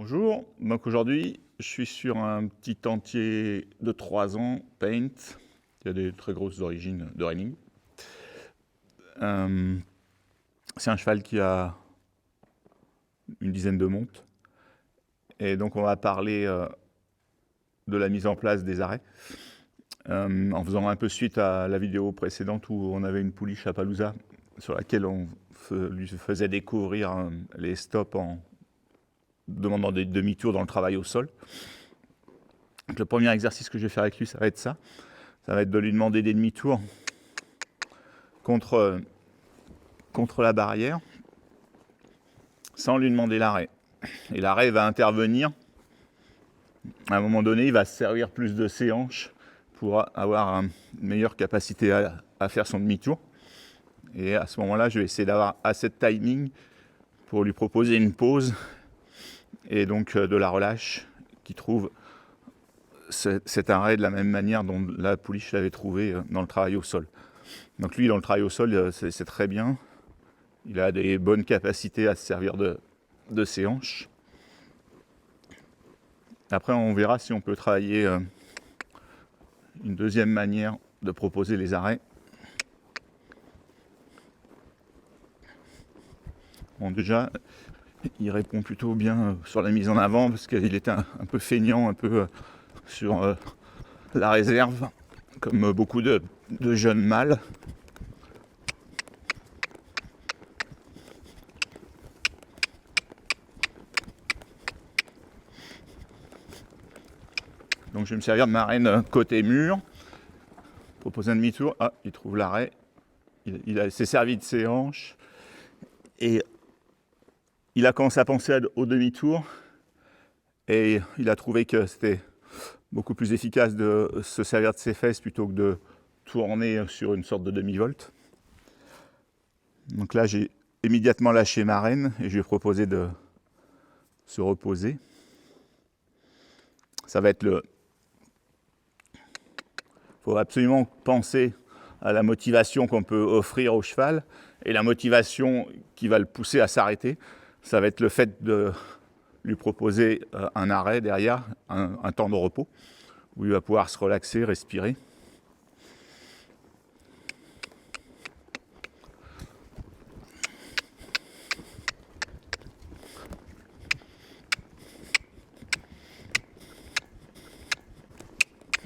Bonjour, donc aujourd'hui je suis sur un petit entier de 3 ans, Paint, qui a des très grosses origines de reining. C'est un cheval qui a une dizaine de montes, et donc on va parler de la mise en place des arrêts, en faisant un peu suite à la vidéo précédente où on avait une pouliche à Palooza sur laquelle on lui faisait découvrir les stops en demandant des demi-tours dans le travail au sol. Donc le premier exercice que je vais faire avec lui, ça va être ça. Ça va être de lui demander des demi-tours contre la barrière sans lui demander l'arrêt. Et l'arrêt va intervenir. À un moment donné, il va se servir plus de ses hanches pour avoir une meilleure capacité à faire son demi-tour. Et à ce moment-là, je vais essayer d'avoir assez de timing pour lui proposer une pause et donc de la relâche qui trouve cet arrêt de la même manière dont la pouliche l'avait trouvé dans le travail au sol. Donc lui, dans le travail au sol, c'est très bien. Il a des bonnes capacités à se servir de ses hanches. Après, on verra si on peut travailler une deuxième manière de proposer les arrêts. Bon, déjà, il répond plutôt bien sur la mise en avant parce qu'il était un peu feignant, un peu sur la réserve, comme beaucoup de jeunes mâles. Donc je vais me servir de ma reine côté mur, proposer un demi-tour. Ah, il trouve l'arrêt. Il s'est servi de ses hanches et il a commencé à penser au demi-tour et il a trouvé que c'était beaucoup plus efficace de se servir de ses fesses plutôt que de tourner sur une sorte de demi-volte. Donc là, j'ai immédiatement lâché ma reine et je lui ai proposé de se reposer. Ça va être le... Il faut absolument penser à la motivation qu'on peut offrir au cheval et la motivation qui va le pousser à s'arrêter. Ça va être le fait de lui proposer un arrêt derrière, un temps de repos, où il va pouvoir se relaxer, respirer.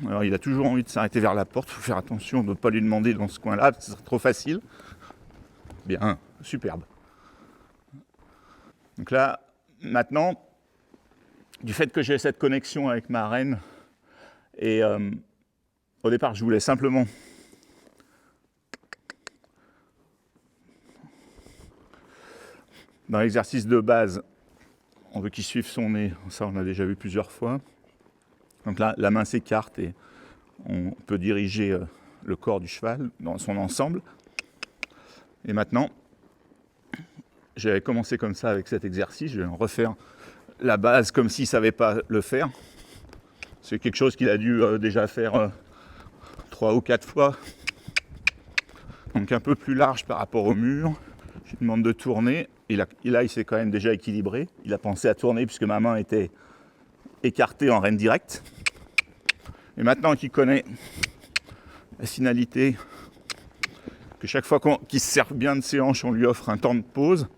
Alors il a toujours envie de s'arrêter vers la porte, il faut faire attention de ne pas lui demander dans ce coin-là, parce que c'est trop facile. Bien, superbe. Donc là, maintenant, du fait que j'ai cette connexion avec ma reine, et au départ je voulais simplement dans l'exercice de base, on veut qu'il suive son nez, ça on a déjà vu plusieurs fois. Donc là, la main s'écarte et on peut diriger le corps du cheval dans son ensemble. Et maintenant, j'avais commencé comme ça avec cet exercice, je vais en refaire la base comme s'il ne savait pas le faire. C'est quelque chose qu'il a dû déjà faire 3 ou 4 fois. Donc un peu plus large par rapport au mur. Je lui demande de tourner. Et là, il s'est quand même déjà équilibré. Il a pensé à tourner puisque ma main était écartée en reine directe. Et maintenant qu'il connaît la finalité, que chaque fois qu'il se sert bien de ses hanches, on lui offre un temps de pause,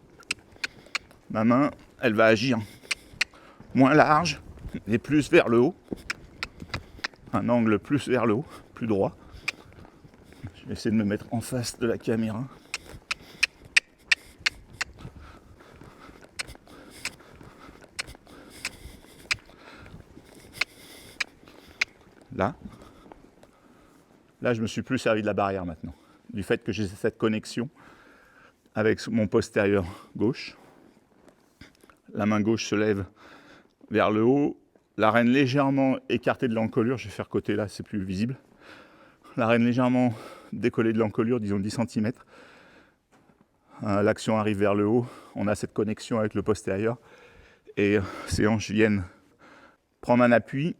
ma main, elle va agir moins large et plus vers le haut. Un angle plus vers le haut, plus droit. Je vais essayer de me mettre en face de la caméra. Là, je me suis plus servi de la barrière maintenant, du fait que j'ai cette connexion avec mon postérieur gauche. La main gauche se lève vers le haut, la reine légèrement écartée de l'encolure, je vais faire côté là, c'est plus visible. La reine légèrement décollée de l'encolure, disons 10 cm. L'action arrive vers le haut, on a cette connexion avec le postérieur et ces hanches viennent prendre un appui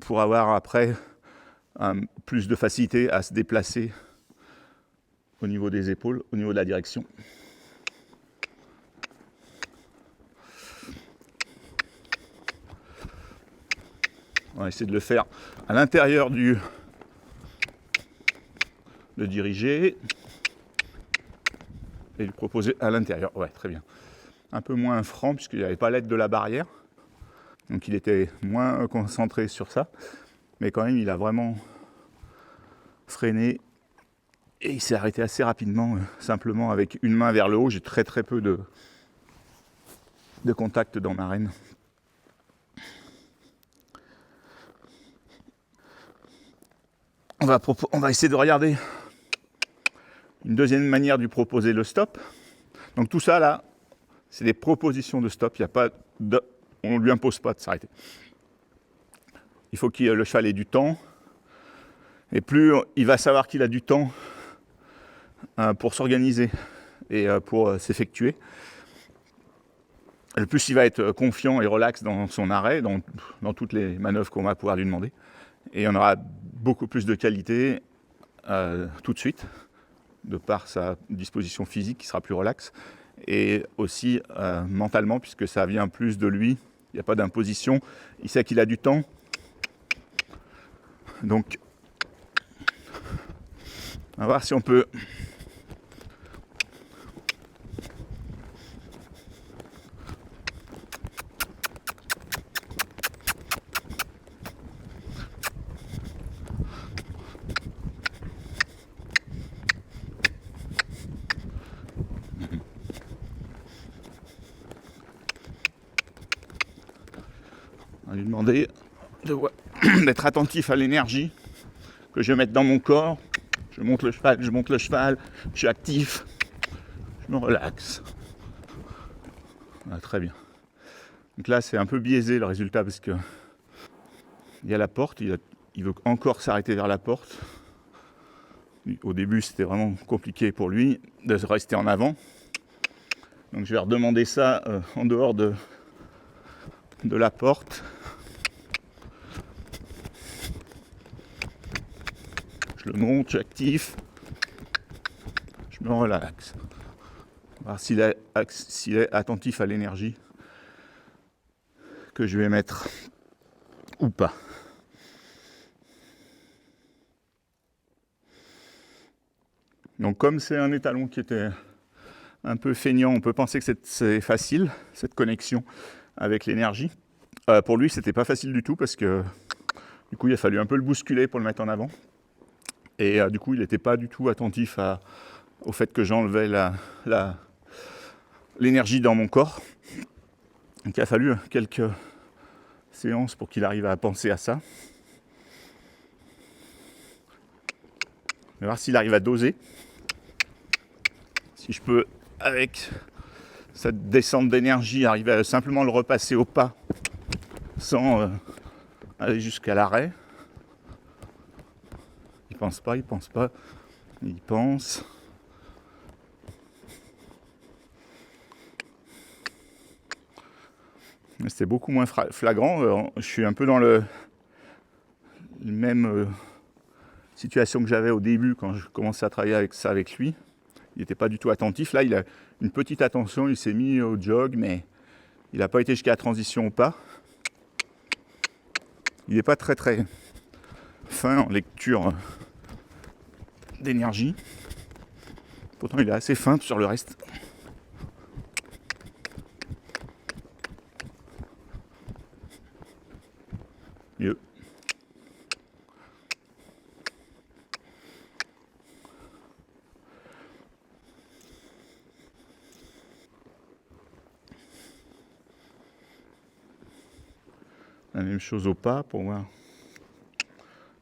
pour avoir après plus de facilité à se déplacer au niveau des épaules, au niveau de la direction. On va essayer de le faire à l'intérieur du... de diriger et lui proposer à l'intérieur. Ouais, très bien. Un peu moins franc puisqu'il n'y avait pas l'aide de la barrière. Donc il était moins concentré sur ça. Mais quand même, il a vraiment freiné. Et il s'est arrêté assez rapidement, simplement avec une main vers le haut. J'ai très très peu de contact dans ma renne. On va essayer de regarder une deuxième manière de lui proposer le stop. Donc tout ça là, c'est des propositions de stop. Il y a pas on ne lui impose pas de s'arrêter. Il faut que le cheval ait du temps. Et plus il va savoir qu'il a du temps pour s'organiser et pour s'effectuer, le plus il va être confiant et relax dans son arrêt, dans toutes les manœuvres qu'on va pouvoir lui demander. Et on aura beaucoup plus de qualité tout de suite, de par sa disposition physique qui sera plus relaxe, et aussi mentalement, puisque ça vient plus de lui, il n'y a pas d'imposition, il sait qu'il a du temps. Donc, on va voir si on peut... On va lui demander d'être attentif à l'énergie que je vais mettre dans mon corps. Je monte le cheval, je suis actif, je me relaxe. Ah, très bien. Donc là, c'est un peu biaisé le résultat parce que il y a la porte, il veut encore s'arrêter vers la porte. Au début, c'était vraiment compliqué pour lui de rester en avant. Donc je vais redemander ça en dehors de la porte. Je le monte, je suis actif, je me relaxe. On va voir s'il est attentif à l'énergie que je vais mettre ou pas. Donc comme c'est un étalon qui était un peu feignant, on peut penser que c'est facile, cette connexion avec l'énergie. Pour lui, c'était pas facile du tout parce que du coup, il a fallu un peu le bousculer pour le mettre en avant. Et du coup, il n'était pas du tout attentif au fait que j'enlevais l'énergie dans mon corps. Donc il a fallu quelques séances pour qu'il arrive à penser à ça. On va voir s'il arrive à doser. Si je peux, avec cette descente d'énergie, arriver à simplement le repasser au pas sans aller jusqu'à l'arrêt. Il pense pas, il pense. Mais c'était beaucoup moins flagrant. Je suis un peu dans le même situation que j'avais au début quand je commençais à travailler avec lui. Il n'était pas du tout attentif. Là, il a une petite attention, il s'est mis au jog, mais il n'a pas été jusqu'à la transition au pas. Il n'est pas très très fin en lecture d'énergie. Pourtant, il est assez fin sur le reste. Mieux. La même chose au pas pour voir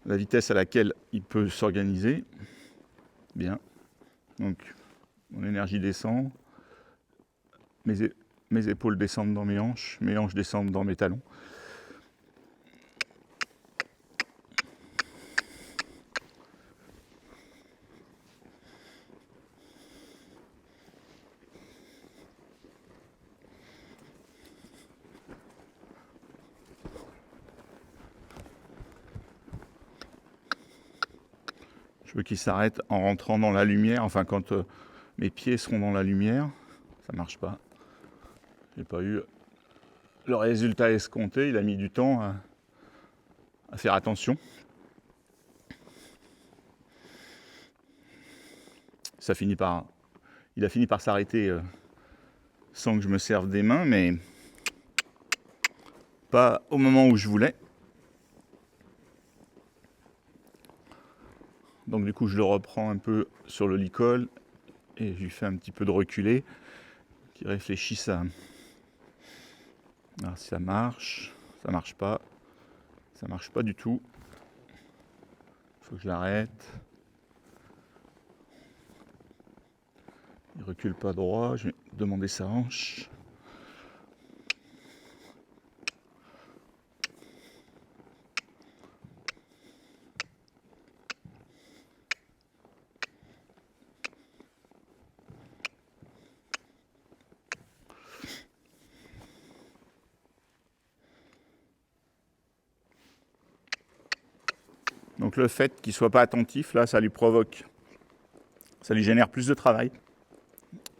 la vitesse à laquelle il peut s'organiser. Bien. Donc, mon énergie descend. Mes épaules descendent dans mes hanches descendent dans mes talons. Je veux qu'il s'arrête en rentrant dans la lumière, enfin quand mes pieds seront dans la lumière. Ça marche pas. J'ai pas eu le résultat escompté, il a mis du temps à faire attention. Il a fini par s'arrêter sans que je me serve des mains, mais pas au moment où je voulais. Donc du coup, je le reprends un peu sur le licol et je lui fais un petit peu de reculer, qu'il réfléchisse à alors, si ça marche pas, ça marche pas du tout. Il faut que je l'arrête. Il recule pas droit, je vais demander sa hanche. Donc le fait qu'il ne soit pas attentif, là, ça lui génère plus de travail.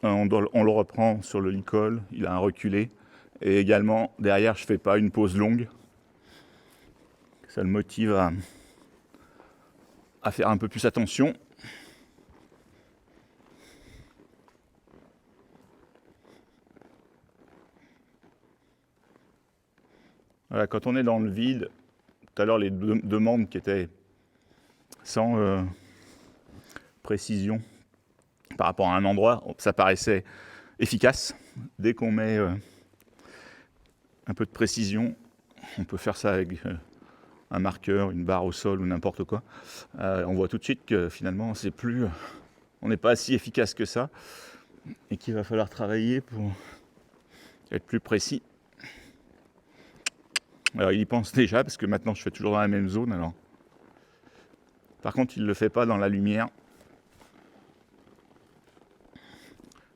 On le reprend sur le licol, il a un reculé. Et également, derrière, je ne fais pas une pause longue. Ça le motive à faire un peu plus attention. Voilà, quand on est dans le vide, tout à l'heure, les demandes qui étaient sans précision par rapport à un endroit, ça paraissait efficace. Dès qu'on met un peu de précision, on peut faire ça avec un marqueur, une barre au sol ou n'importe quoi. On voit tout de suite que finalement, on n'est pas si efficace que ça et qu'il va falloir travailler pour être plus précis. Alors il y pense déjà parce que maintenant je fais toujours dans la même zone. Alors, par contre, il ne le fait pas dans la lumière.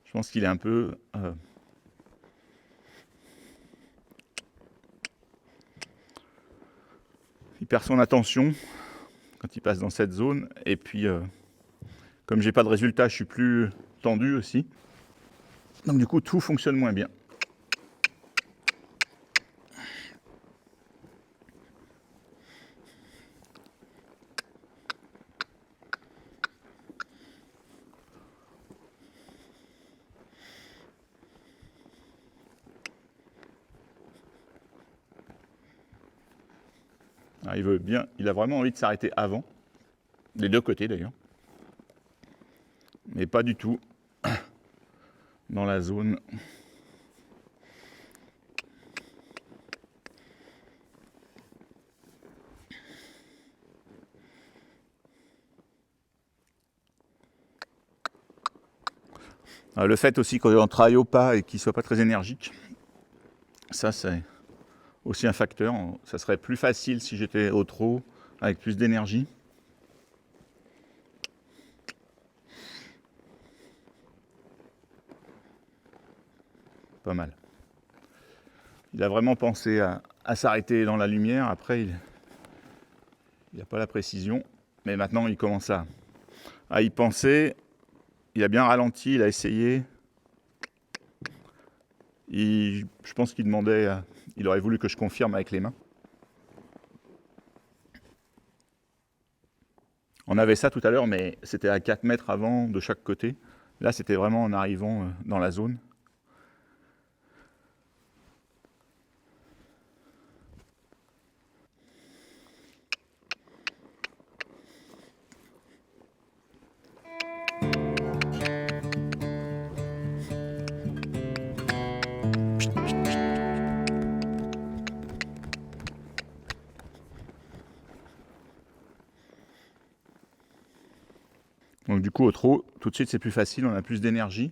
Je pense qu'il est un peu il perd son attention quand il passe dans cette zone. Et puis, comme j'ai pas de résultat, je suis plus tendu aussi. Donc du coup, tout fonctionne moins bien. Alors, il a vraiment envie de s'arrêter avant, des deux côtés d'ailleurs, mais pas du tout dans la zone. Alors, le fait aussi qu'on travaille au pas et qu'il ne soit pas très énergique, ça c'est aussi un facteur. Ça serait plus facile si j'étais au trot, avec plus d'énergie. Pas mal. Il a vraiment pensé à s'arrêter dans la lumière. Après, il n'a pas la précision. Mais maintenant, il commence à y penser. Il a bien ralenti, il a essayé. Je pense qu'il il aurait voulu que je confirme avec les mains. On avait ça tout à l'heure, mais c'était à 4 mètres avant de chaque côté. Là, c'était vraiment en arrivant dans la zone. Donc du coup, au trot, tout de suite, c'est plus facile, on a plus d'énergie.